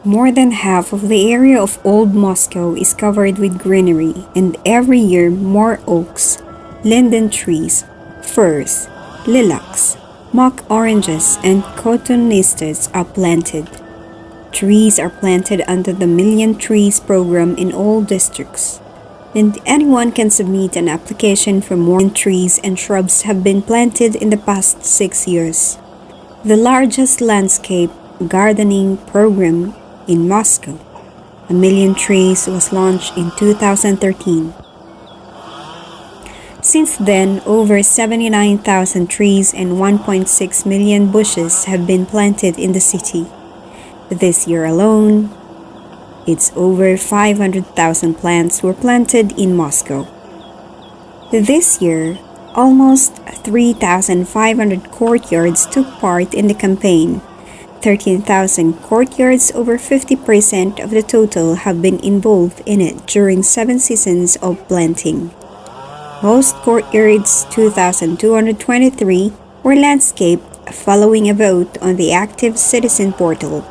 More than half of the area of Old Moscow is covered with greenery, and every year more oaks, linden trees, firs, lilacs, mock oranges, and cotonistas are planted. Trees are planted under the Million Trees program in all districts, and anyone can submit an application for more trees and shrubs have been planted in the past 6 years. The largest landscape gardening program in Moscow, A Million Trees, was launched in 2013. Since then, over 79,000 trees and 1.6 million bushes have been planted in the city. This year alone, it's over 500,000 plants were planted in Moscow. This year, almost 3,500 courtyards took part in the campaign. 13,000 courtyards, over 50% of the total, have been involved in it during 7 seasons of planting. Most courtyards, 2,223, were landscaped following a vote on the Active Citizen portal.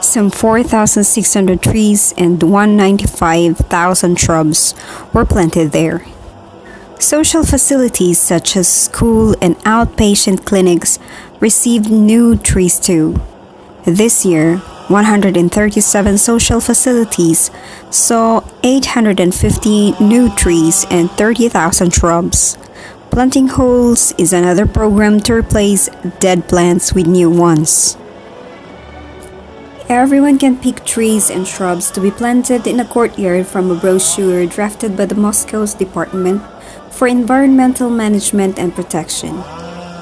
Some 4,600 trees and 195,000 shrubs were planted there. Social facilities such as school and outpatient clinics received new trees too. This year, 137 social facilities saw 850 new trees and 30,000 shrubs. Planting holes is another program to replace dead plants with new ones. Everyone can pick trees and shrubs to be planted in a courtyard from a brochure drafted by the Moscow's Department for Environmental Management and Protection.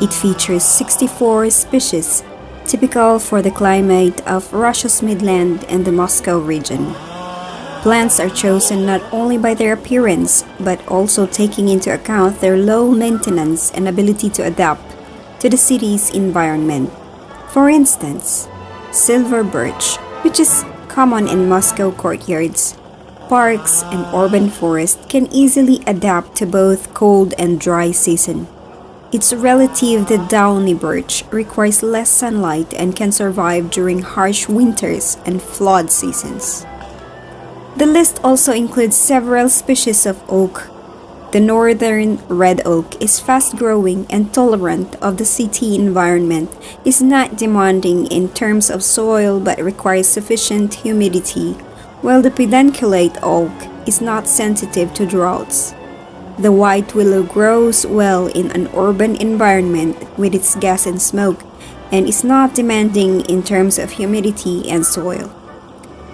It features 64 species, typical for the climate of Russia's Midland and the Moscow region. Plants are chosen not only by their appearance, but also taking into account their low maintenance and ability to adapt to the city's environment. For instance, silver birch, which is common in Moscow courtyards, parks, and urban forests, can easily adapt to both cold and dry season. Its relative, the downy birch, requires less sunlight and can survive during harsh winters and flood seasons. The list also includes several species of oak. The northern red oak is fast-growing and tolerant of the city environment, is not demanding in terms of soil but requires sufficient humidity, while the pedunculate oak is not sensitive to droughts. The white willow grows well in an urban environment with its gas and smoke, and is not demanding in terms of humidity and soil.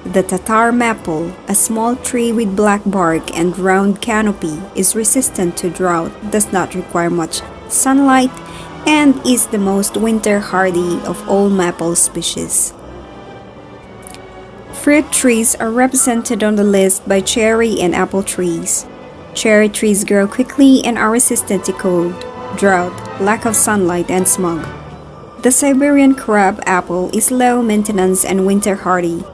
The Tatar Maple, a small tree with black bark and round canopy, is resistant to drought, does not require much sunlight, and is the most winter hardy of all maple species. Fruit trees are represented on the list by cherry and apple trees. Cherry trees grow quickly and are resistant to cold, drought, lack of sunlight, and smog. The Siberian crab apple is low maintenance and winter hardy.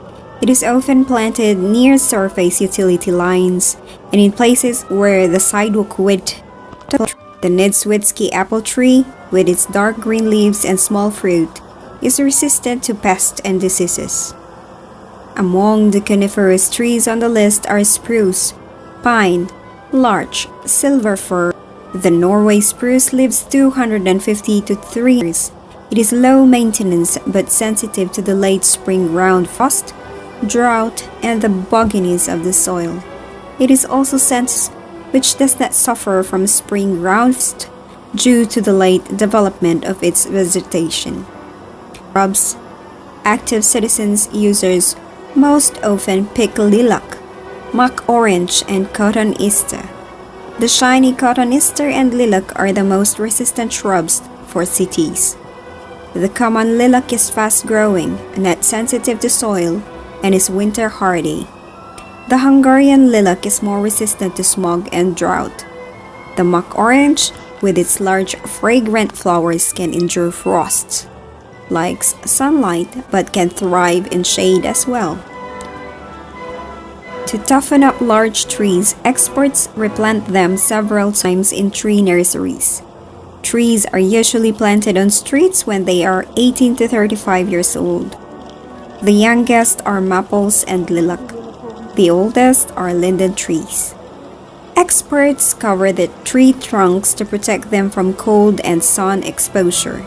It is often planted near surface utility lines and in places where the sidewalk width. The Nhatz apple tree, with its dark green leaves and small fruit, is resistant to pests and diseases. Among the coniferous trees on the list are spruce, pine, larch, silver fir. The Norway spruce lives 250 to 3 years. It is low maintenance but sensitive to the late spring ground frost, drought, and the bogginess of the soil. It is also sensitive, which does not suffer from spring ground due to the late development of its vegetation. Shrubs. Active citizens users most often pick lilac, mock orange, and cotoneaster. The shiny cotoneaster and lilac are the most resistant shrubs for cities. The common lilac is fast-growing, not sensitive to soil, and is winter hardy. The Hungarian lilac is more resistant to smog and drought. The mock orange, with its large fragrant flowers, can endure frost, likes sunlight, but can thrive in shade as well. To toughen up large trees, experts replant them several times in tree nurseries. Trees are usually planted on streets when they are 18 to 35 years old. The youngest are maples and lilac. The oldest are linden trees. Experts cover the tree trunks to protect them from cold and sun exposure.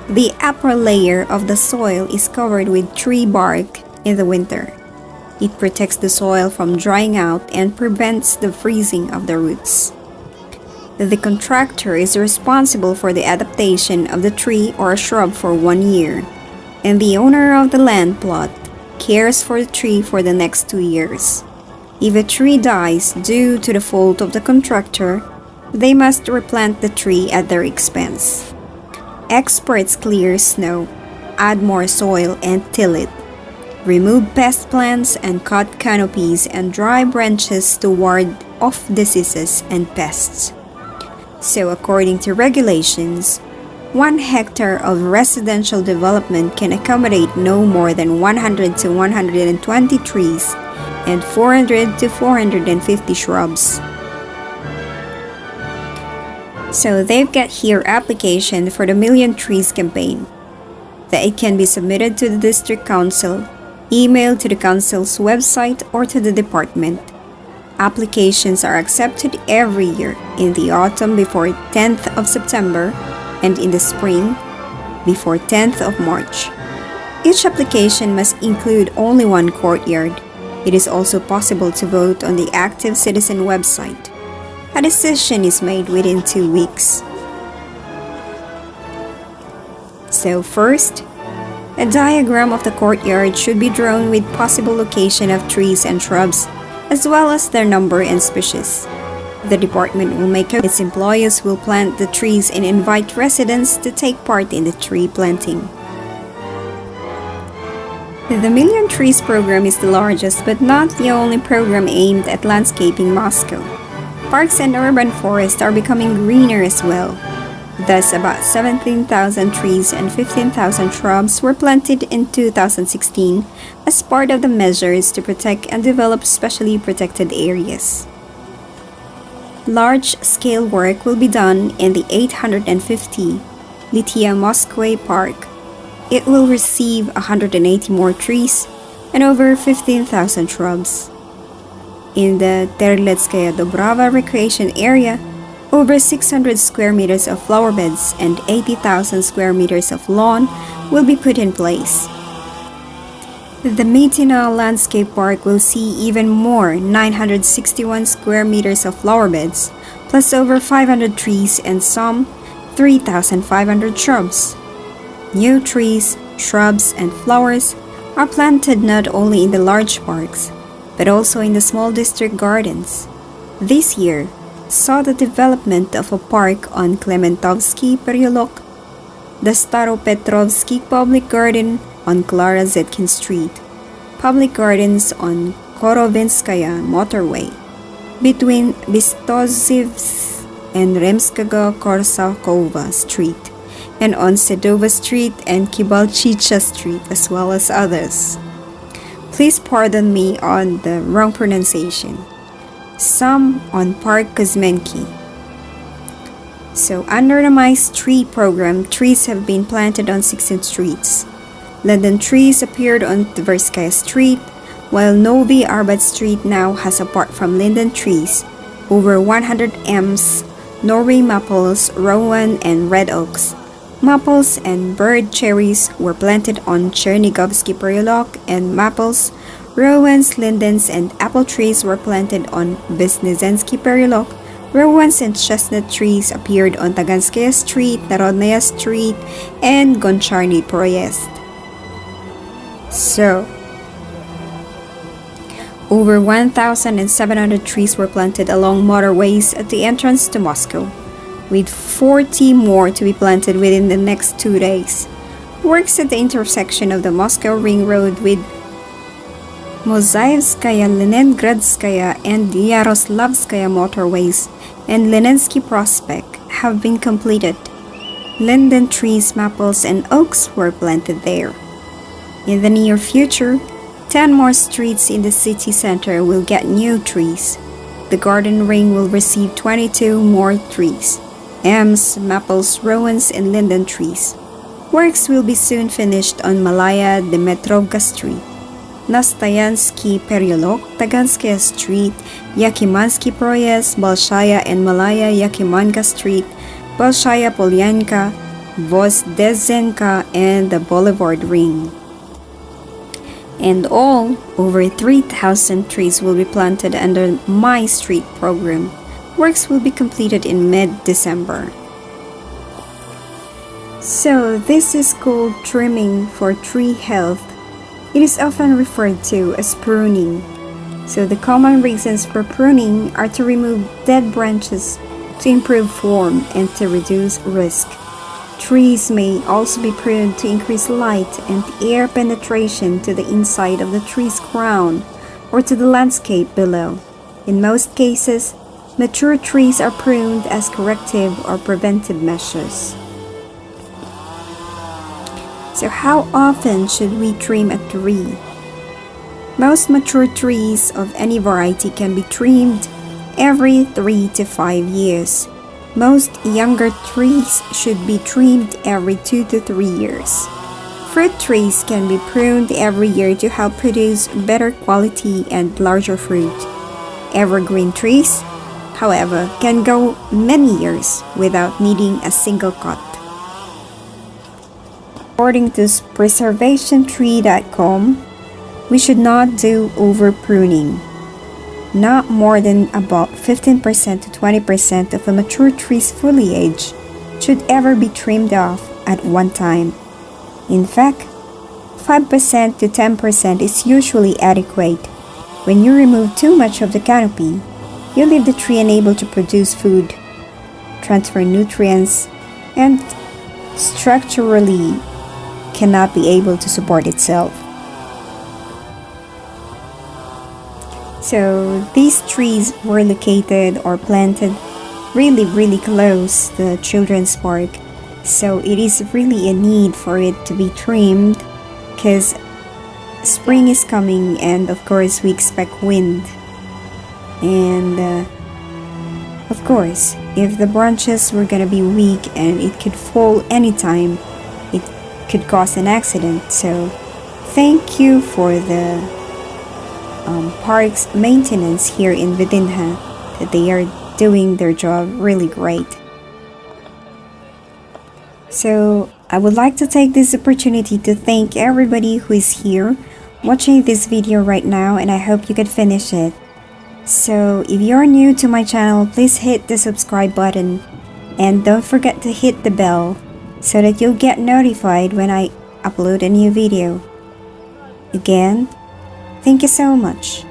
The upper layer of the soil is covered with tree bark in the winter. It protects the soil from drying out and prevents the freezing of the roots. The contractor is responsible for the adaptation of the tree or shrub for 1 year, and the owner of the land plot cares for the tree for the next 2 years. If a tree dies due to the fault of the contractor, they must replant the tree at their expense. Experts clear snow, add more soil and till it, remove pest plants and cut canopies and dry branches to ward off diseases and pests. So according to regulations, 1 hectare of residential development can accommodate no more than 100 to 120 trees and 400 to 450 shrubs. So they've got here application for the Million Trees campaign. It can be submitted to the district council, emailed to the council's website or to the department. Applications are accepted every year in the autumn before 10th of September and in the spring before 10th of March. Each application must include only 1 courtyard. It is also possible to vote on the Active Citizen website. A decision is made within 2 weeks. So first, a diagram of the courtyard should be drawn with possible location of trees and shrubs, as well as their number and species. The department will make its employees will plant the trees and invite residents to take part in the tree planting. The Million Trees program is the largest but not the only program aimed at landscaping Moscow. Parks and urban forests are becoming greener as well. Thus, about 17,000 trees and 15,000 shrubs were planted in 2016 as part of the measures to protect and develop specially protected areas. Large-scale work will be done in the 850 Litia Moskwe Park. It will receive 180 more trees and over 15,000 shrubs. In the Terletskaya Dobrava recreation area, over 600 square meters of flower beds and 80,000 square meters of lawn will be put in place. The Mitina Landscape Park will see even more 961 square meters of flower beds, plus over 500 trees and some 3,500 shrubs. New trees, shrubs, and flowers are planted not only in the large parks, but also in the small district gardens. This year saw the development of a park on Klementovsky Peryolok, the Staropetrovsky Public Garden on Clara Zetkin Street, public gardens on Korovinskaya Motorway, between Bistozivsk and Remskaga-Korsakova Street, and on Sedova Street and Kibalchicha Street, as well as others. Please pardon me on the wrong pronunciation. Some on Park Kuzmenki. So under the My Street program, trees have been planted on 16 streets. Linden trees appeared on Tverskaya Street, while Novi Arbat Street now has, apart from linden trees, over 100 M's, Norway maples, rowan, and red oaks. Maples and bird cherries were planted on Chernigovsky Peryolok, and maples, rowans, lindens, and apple trees were planted on Vesnezhensky Peryolok. Rowans and chestnut trees appeared on Taganskaya Street, Narodnaya Street, and Goncharny Proyezd. So, over 1,700 trees were planted along motorways at the entrance to Moscow, with 40 more to be planted within the next 2 days. Works at the intersection of the Moscow Ring Road with Mozaevskaya, Leningradskaya, and Yaroslavskaya motorways and Lenensky Prospect have been completed. Linden trees, maples, and oaks were planted there. In the near future, 10 more streets in the city center will get new trees. The garden ring will receive 22 more trees, M's, maples, rowans, and linden trees. Works will be soon finished on Malaya Dmitrovka Street, Nastayansky Peryolok, Taganskaya Street, Yakimansky Proyezd, Bolshaya and Malaya Yakimanka Street, Bolshaya Polyanka, Vozdezenka, and the Boulevard Ring. And all over 3,000 trees will be planted under My Street program. Works will be completed in mid-December. So this is called trimming for tree health. It is often referred to as pruning. So the common reasons for pruning are to remove dead branches, to improve form, and to reduce risk. Trees may also be pruned to increase light and air penetration to the inside of the tree's crown or to the landscape below. In most cases, mature trees are pruned as corrective or preventive measures. So how often should we trim a tree? Most mature trees of any variety can be trimmed every 3 to 5 years. Most younger trees should be trimmed every 2 to 3 years. Fruit trees can be pruned every year to help produce better quality and larger fruit. Evergreen trees, however, can go many years without needing a single cut. According to preservationtree.com, we should not do over pruning. Not more than about 15% to 20% of a mature tree's foliage should ever be trimmed off at one time. In fact, 5% to 10% is usually adequate. When you remove too much of the canopy, you leave the tree unable to produce food, transfer nutrients, and structurally cannot be able to support itself. So these trees were located or planted really close to the children's park. So it is really a need for it to be trimmed because spring is coming and of course we expect wind. And of course, if the branches were gonna be weak and it could fall anytime, it could cause an accident. So thank you for the park's maintenance here in VDNH, that they are doing their job really great. So I would like to take this opportunity to thank everybody who is here watching this video right now, and I hope you can finish it. So if you're new to my channel, please hit the subscribe button and don't forget to hit the bell so that you'll get notified when I upload a new video. Again, thank you so much.